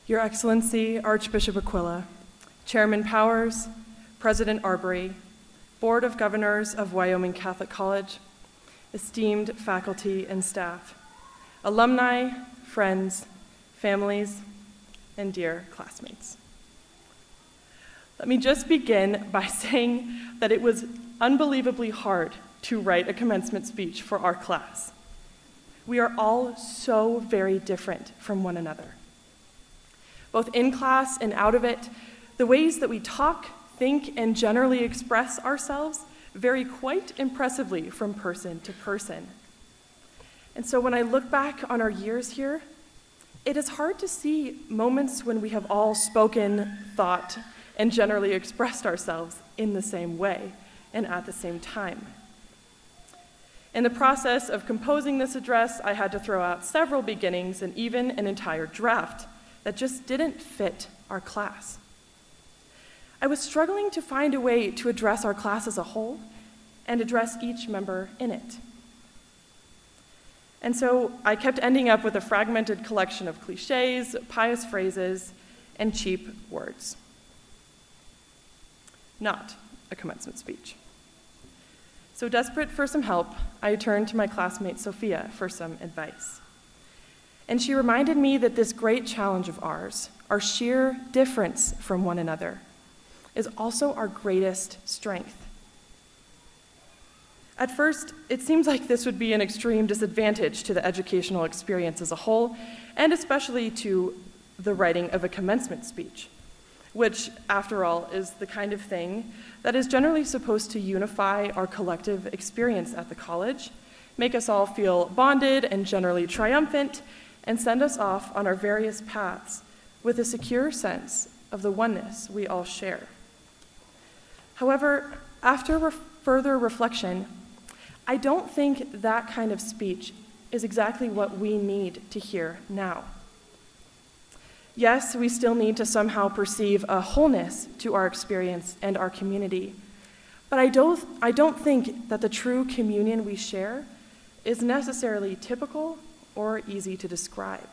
Your Excellency, Archbishop Aquila, Chairman Powers, President Arbery, Board of Governors of Wyoming Catholic College, esteemed faculty and staff, alumni, friends, families, and dear classmates. Let me just begin by saying that it was unbelievably hard to write a commencement speech for our class. We are all so very different from one another. Both in class and out of it, the ways that we talk, think, and generally express ourselves vary quite impressively from person to person. And so when I look back on our years here, it is hard to see moments when we have all spoken, thought, and generally expressed ourselves in the same way and at the same time. In the process of composing this address, I had to throw out several beginnings and even an entire draft that just didn't fit our class. I was struggling to find a way to address our class as a whole and address each member in it. And so I kept ending up with a fragmented collection of cliches, pious phrases, and cheap words. Not a commencement speech. So desperate for some help, I turned to my classmate Sophia for some advice. And she reminded me that this great challenge of ours, our sheer difference from one another, is also our greatest strength. At first, it seems like this would be an extreme disadvantage to the educational experience as a whole, and especially to the writing of a commencement speech, which, after all, is the kind of thing that is generally supposed to unify our collective experience at the college, make us all feel bonded and generally triumphant, and send us off on our various paths with a secure sense of the oneness we all share. However, after further reflection, I don't think that kind of speech is exactly what we need to hear now. Yes, we still need to somehow perceive a wholeness to our experience and our community, but I don't think that the true communion we share is necessarily typical or easy to describe.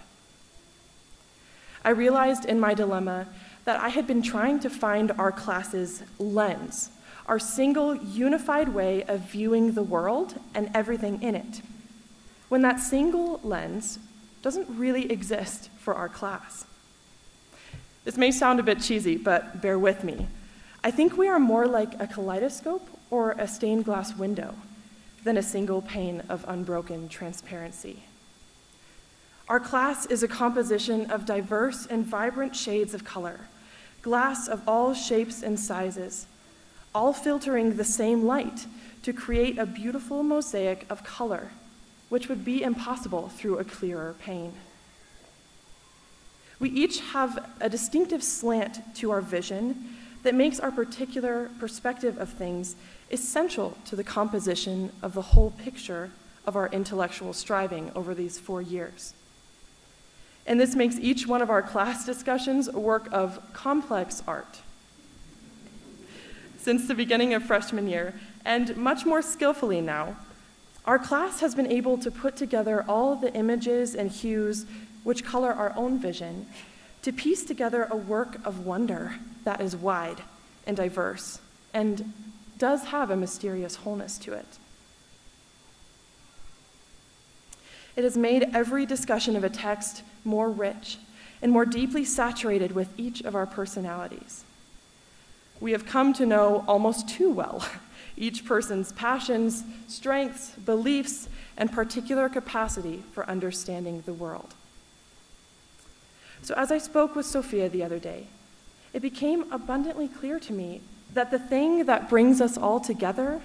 I realized in my dilemma that I had been trying to find our class's lens, our single unified way of viewing the world and everything in it, when that single lens doesn't really exist for our class. This may sound a bit cheesy, but bear with me. I think we are more like a kaleidoscope or a stained glass window than a single pane of unbroken transparency. Our class is a composition of diverse and vibrant shades of color, glass of all shapes and sizes, all filtering the same light to create a beautiful mosaic of color, which would be impossible through a clearer pane. We each have a distinctive slant to our vision that makes our particular perspective of things essential to the composition of the whole picture of our intellectual striving over these 4 years. And this makes each one of our class discussions a work of complex art. Since the beginning of freshman year, and much more skillfully now, our class has been able to put together all of the images and hues which color our own vision to piece together a work of wonder that is wide and diverse and does have a mysterious wholeness to it. It has made every discussion of a text more rich and more deeply saturated with each of our personalities. We have come to know almost too well each person's passions, strengths, beliefs, and particular capacity for understanding the world. So as I spoke with Sophia the other day, it became abundantly clear to me that the thing that brings us all together,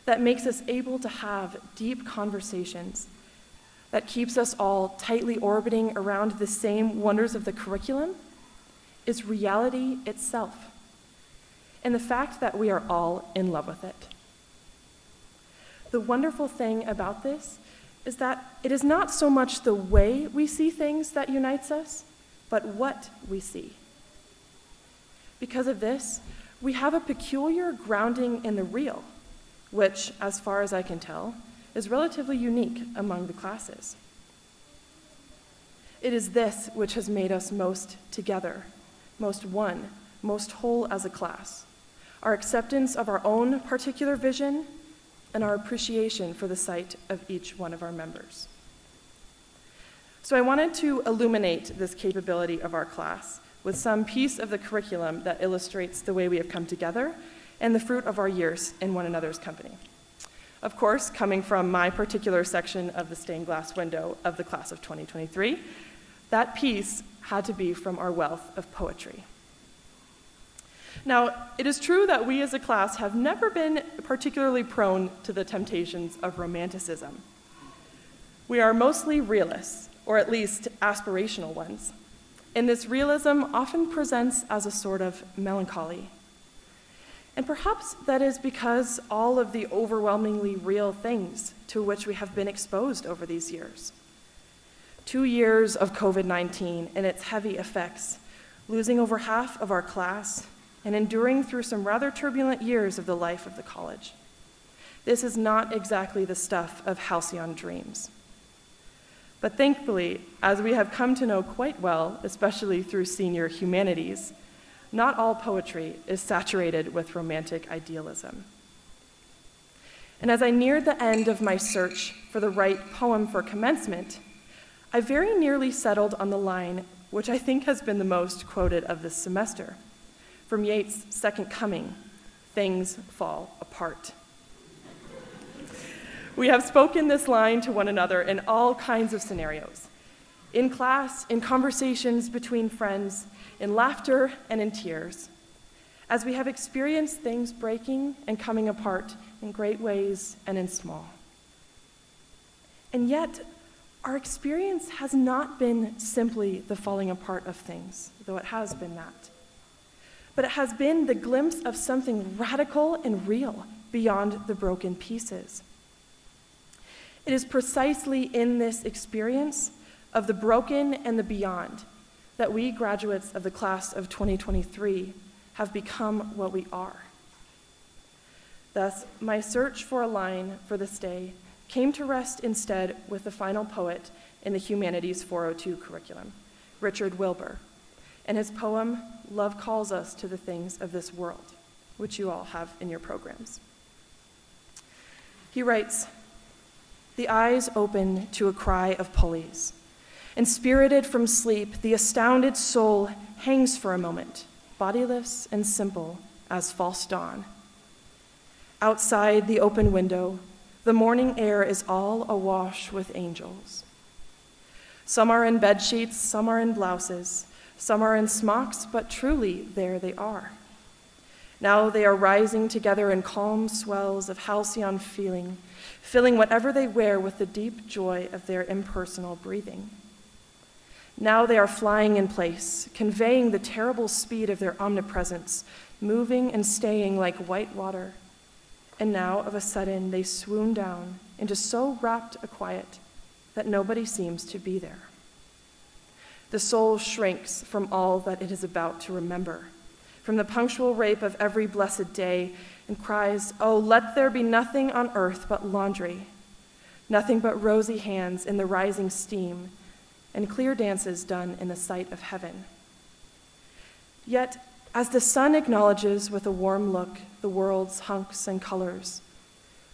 that makes us able to have deep conversations, that keeps us all tightly orbiting around the same wonders of the curriculum, is reality itself, and the fact that we are all in love with it. The wonderful thing about this is that it is not so much the way we see things that unites us, but what we see. Because of this, we have a peculiar grounding in the real, which, as far as I can tell, is relatively unique among the classes. It is this which has made us most together, most one, most whole as a class. Our acceptance of our own particular vision and our appreciation for the sight of each one of our members. So I wanted to illuminate this capability of our class with some piece of the curriculum that illustrates the way we have come together and the fruit of our years in one another's company. Of course, coming from my particular section of the stained glass window of the class of 2023, that piece had to be from our wealth of poetry. Now, it is true that we as a class have never been particularly prone to the temptations of romanticism. We are mostly realists, or at least aspirational ones, and this realism often presents as a sort of melancholy. And perhaps that is because all of the overwhelmingly real things to which we have been exposed over these years. 2 years of COVID-19 and its heavy effects, losing over half of our class, and enduring through some rather turbulent years of the life of the college. This is not exactly the stuff of halcyon dreams. But thankfully, as we have come to know quite well, especially through senior humanities, not all poetry is saturated with romantic idealism. And as I neared the end of my search for the right poem for commencement, I very nearly settled on the line which I think has been the most quoted of this semester, from Yeats' Second Coming, "Things fall apart." We have spoken this line to one another in all kinds of scenarios, in class, in conversations between friends, in laughter and in tears, as we have experienced things breaking and coming apart in great ways and in small. And yet, our experience has not been simply the falling apart of things, though it has been that. But it has been the glimpse of something radical and real beyond the broken pieces. It is precisely in this experience of the broken and the beyond that we graduates of the class of 2023 have become what we are. Thus, my search for a line for this day came to rest instead with the final poet in the Humanities 402 curriculum, Richard Wilbur, and his poem, "Love Calls Us to the Things of This World," which you all have in your programs. He writes, "The eyes open to a cry of pulleys, and spirited from sleep, the astounded soul hangs for a moment, bodiless and simple as false dawn. Outside the open window, the morning air is all awash with angels. Some are in bed sheets, some are in blouses, some are in smocks, but truly there they are. Now they are rising together in calm swells of halcyon feeling, filling whatever they wear with the deep joy of their impersonal breathing. Now they are flying in place, conveying the terrible speed of their omnipresence, moving and staying like white water. And now, of a sudden, they swoon down into so rapt a quiet that nobody seems to be there. The soul shrinks from all that it is about to remember, from the punctual rape of every blessed day, and cries, 'Oh, let there be nothing on earth but laundry, nothing but rosy hands in the rising steam, and clear dances done in the sight of heaven.' Yet, as the sun acknowledges with a warm look the world's hunks and colors,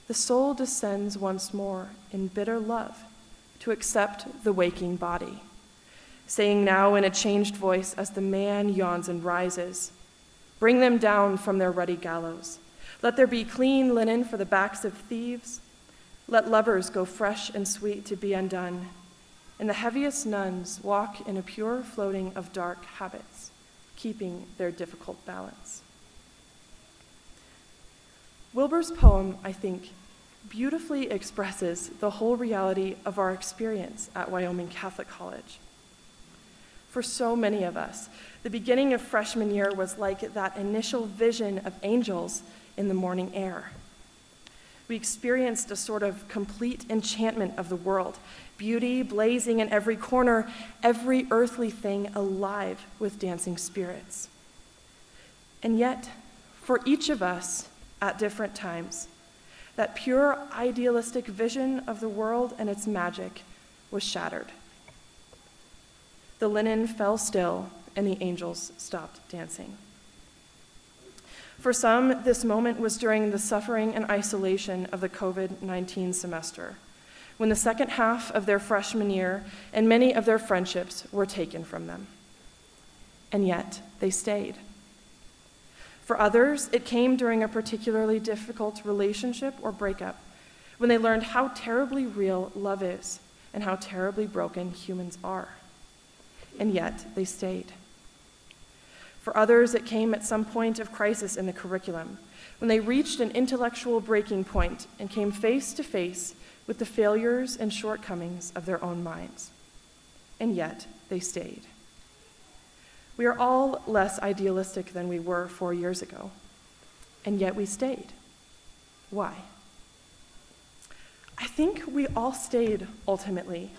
the soul descends once more in bitter love to accept the waking body, saying now in a changed voice as the man yawns and rises, 'Bring them down from their ruddy gallows. Let there be clean linen for the backs of thieves. Let lovers go fresh and sweet to be undone, and the heaviest nuns walk in a pure floating of dark habits, keeping their difficult balance.'" Wilbur's poem, I think, beautifully expresses the whole reality of our experience at Wyoming Catholic College. For so many of us, the beginning of freshman year was like that initial vision of angels in the morning air. We experienced a sort of complete enchantment of the world, beauty blazing in every corner, every earthly thing alive with dancing spirits. And yet, for each of us at different times, that pure idealistic vision of the world and its magic was shattered. The linen fell still, and the angels stopped dancing. For some, this moment was during the suffering and isolation of the COVID-19 semester, when the second half of their freshman year and many of their friendships were taken from them. And yet, they stayed. For others, it came during a particularly difficult relationship or breakup, when they learned how terribly real love is and how terribly broken humans are. And yet, they stayed. For others, it came at some point of crisis in the curriculum, when they reached an intellectual breaking point and came face to face with the failures and shortcomings of their own minds. And yet, they stayed. We are all less idealistic than we were 4 years ago, and yet we stayed. Why? I think we all stayed ultimately,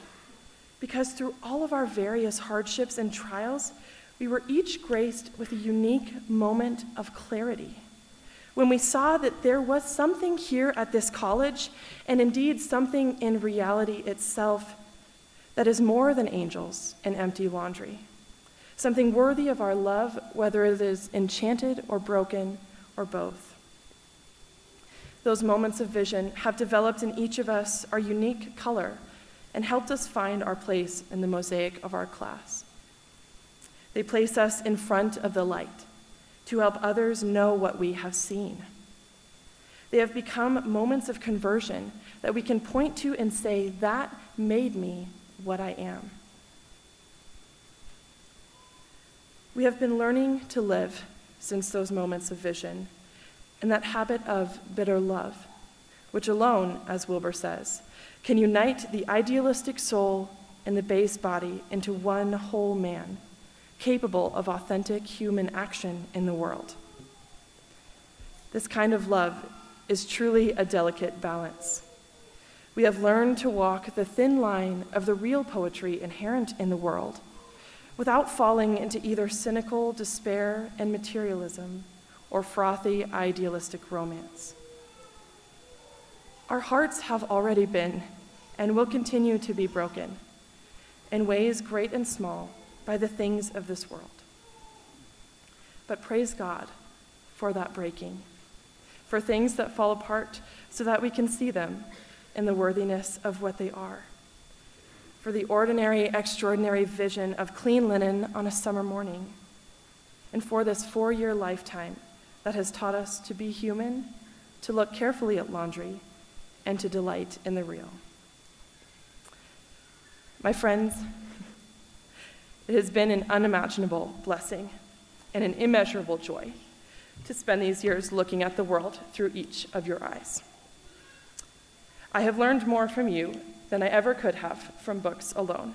because through all of our various hardships and trials, we were each graced with a unique moment of clarity, when we saw that there was something here at this college, and indeed something in reality itself, that is more than angels and empty laundry, something worthy of our love, whether it is enchanted or broken or both. Those moments of vision have developed in each of us our unique color and helped us find our place in the mosaic of our class. They place us in front of the light to help others know what we have seen. They have become moments of conversion that we can point to and say, that made me what I am. We have been learning to live since those moments of vision, and that habit of bitter love, which alone, as Wilbur says, can unite the idealistic soul and the base body into one whole man, capable of authentic human action in the world. This kind of love is truly a delicate balance. We have learned to walk the thin line of the real poetry inherent in the world, without falling into either cynical despair and materialism or frothy idealistic romance. Our hearts have already been and will continue to be broken in ways great and small by the things of this world. But praise God for that breaking, for things that fall apart so that we can see them in the worthiness of what they are, for the ordinary, extraordinary vision of clean linen on a summer morning, and for this 4-year lifetime that has taught us to be human, to look carefully at laundry, and to delight in the real. My friends, it has been an unimaginable blessing and an immeasurable joy to spend these years looking at the world through each of your eyes. I have learned more from you than I ever could have from books alone.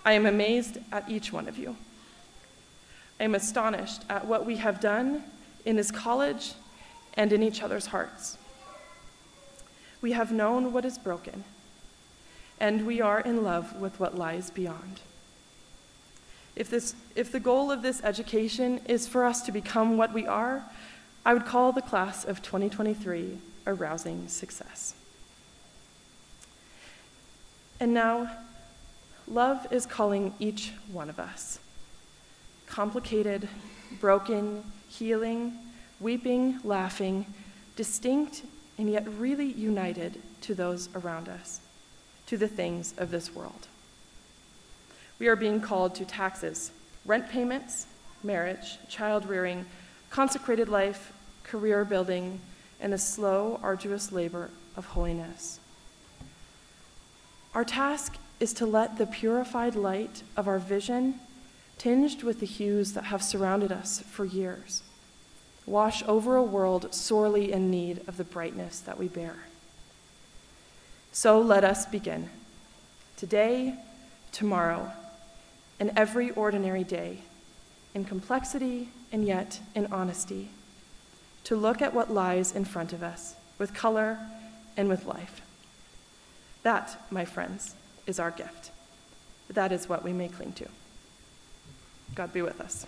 I am amazed at each one of you. I am astonished at what we have done in this college and in each other's hearts. We have known what is broken, and we are in love with what lies beyond. If the goal of this education is for us to become what we are, I would call the class of 2023 a rousing success. And now, love is calling each one of us. Complicated, broken, healing, weeping, laughing, distinct, and yet really united to those around us, to the things of this world. We are being called to taxes, rent payments, marriage, child rearing, consecrated life, career building, and the slow, arduous labor of holiness. Our task is to let the purified light of our vision, tinged with the hues that have surrounded us for years, wash over a world sorely in need of the brightness that we bear. So let us begin, today, tomorrow, and every ordinary day, in complexity and yet in honesty, to look at what lies in front of us with color and with life. That, my friends, is our gift. That is what we may cling to. God be with us.